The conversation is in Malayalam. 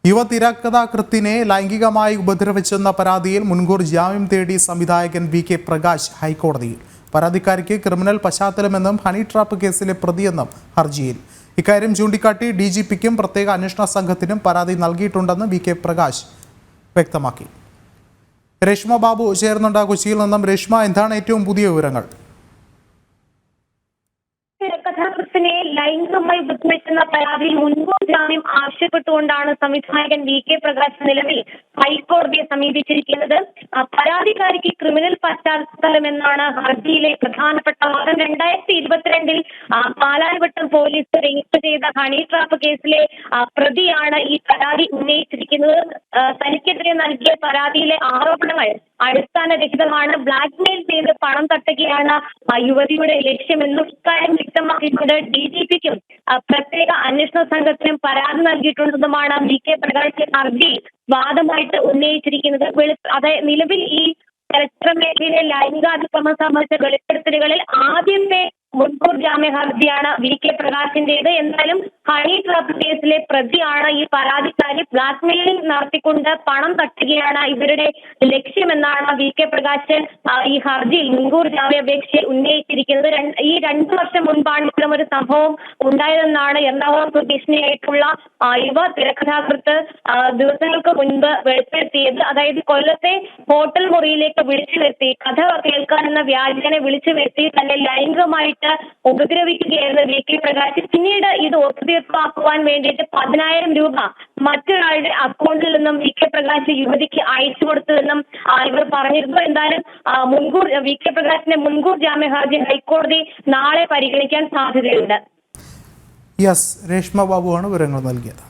യുവതിരക്കഥാകൃത്തിനെ ലൈംഗികമായി ഉപദ്രവിച്ചെന്ന പരാതിയിൽ മുൻകൂർ ജാമ്യം തേടി സംവിധായകൻ വി കെ പ്രകാശ് ഹൈക്കോടതിയിൽ. പരാതിക്കാരിക്ക് ക്രിമിനൽ പശ്ചാത്തലമെന്നും ഹണി ട്രാപ്പ് കേസിലെ പ്രതിയെന്നും ഹർജിയിൽ. ഇക്കാര്യം ചൂണ്ടിക്കാട്ടി DGPക്കും പ്രത്യേക അന്വേഷണ സംഘത്തിനും പരാതി നൽകിയിട്ടുണ്ടെന്ന് വി കെ പ്രകാശ് വ്യക്തമാക്കി. രേഷ്മ ബാബു ചേർന്നുണ്ട് കൊച്ചിയിൽ നിന്നും. രേഷ്മ, എന്താണ് ഏറ്റവും പുതിയ വിവരങ്ങൾ? കഥാകൃത്തിനെ ലൈംഗികമായി ഉപദ്രവിച്ചെന്ന പരാതിയിൽ മുൻകൂർ ജാമ്യം ആവശ്യപ്പെട്ടുകൊണ്ടാണ് സംവിധായകൻ വി കെ പ്രകാശ് നിലവിൽ ഹൈക്കോടതിയെ സമീപിച്ചിരിക്കുന്നത്. പരാതിക്കാരിക്ക് ക്രിമിനൽ പശ്ചാത്തലമെന്നാണ് ഹർജിയിലെ പ്രധാനപ്പെട്ട വാദം. 2022 പാലാരിവട്ടം പോലീസ് രജിസ്റ്റർ ചെയ്ത ഹണി ട്രാപ്പ് കേസിലെ പ്രതിയാണ് ഈ പരാതി ഉന്നയിച്ചിരിക്കുന്നത്. തനിക്കെതിരെ നൽകിയ പരാതിയിലെ ആരോപണങ്ങൾ അടിസ്ഥാനരഹിതമാണ്, ബ്ലാക്ക്മെയിൽ ചെയ്ത് പണം തട്ടുകയാണ് യുവതിയുടെ ലക്ഷ്യമെന്നും ഇക്കാര്യം വ്യക്തമാക്കിക്കൊണ്ട് DGPക്കും പ്രത്യേക അന്വേഷണ സംഘത്തിനും പരാതി നൽകിയിട്ടുണ്ടെന്നുമാണ് വി കെ പ്രകാശ് ഹർജി വാദമായിട്ട് ഉന്നയിച്ചിരിക്കുന്നത്. അതായത് നിലവിൽ ഈ ചലച്ചിത്ര മേഖലയിലെ ലൈംഗികാതിക്രമം സംബന്ധിച്ച വെളിപ്പെടുത്തലുകളിൽ ആദ്യത്തെ മുൻകൂർ ജാമ്യ ഹർജിയാണ് വി കെ പ്രകാശിന്റേത്. എന്നാലും ഹണി ട്രാപ്പ് കേസിലെ പ്രതിയാണ് ഈ പരാതിക്കാരി. ബ്ലാക്ക്മെയിലിംഗ് നടത്തിക്കൊണ്ട് പണം തട്ടുകയാണ് ഇവരുടെ ലക്ഷ്യമെന്നാണ് വി കെ പ്രകാശ് ഈ ഹർജിയിൽ മുൻകൂർ ജാമ്യാപേക്ഷയിൽ ഉന്നയിച്ചിരിക്കുന്നത്. ഈ 2 വർഷം മുൻപാണ് ഇത്തരം ഒരു സംഭവം ഉണ്ടായതെന്നാണ് എറണാകുളം സ്വദേശിനിയായിട്ടുള്ള യുവ തിരക്കഥാകൃത്ത് ദിവസങ്ങൾക്ക് മുൻപ് വെളിപ്പെടുത്തിയത്. അതായത് കൊല്ലത്തെ ഹോട്ടൽ മുറിയിലേക്ക് വിളിച്ചു വരുത്തി കഥ കേൾക്കാനെന്ന വ്യാജനെ വിളിച്ചു വരുത്തി തന്നെ ലൈംഗികമായിട്ട് ഉപദ്രവിക്കുകയായിരുന്നു വി കെ പ്രകാശ്. പിന്നീട് ഇത് ഒത്തുതീർപ്പാക്കുവാൻ വേണ്ടിയിട്ട് 10,000 രൂപ മറ്റൊരാളുടെ അക്കൗണ്ടിൽ നിന്നും വി കെ പ്രകാശ് യുവതിക്ക് അയച്ചു കൊടുത്തുവെന്നും ഇവർ പറഞ്ഞിരുന്നു. എന്തായാലും വി കെ പ്രകാശിന്റെ മുൻകൂർ ജാമ്യ ഹർജി ഹൈക്കോടതി നാളെ പരിഗണിക്കാൻ സാധ്യതയുണ്ട്. രേഷ്മ ബാബുവാണ് വിവരങ്ങൾ നൽകിയത്.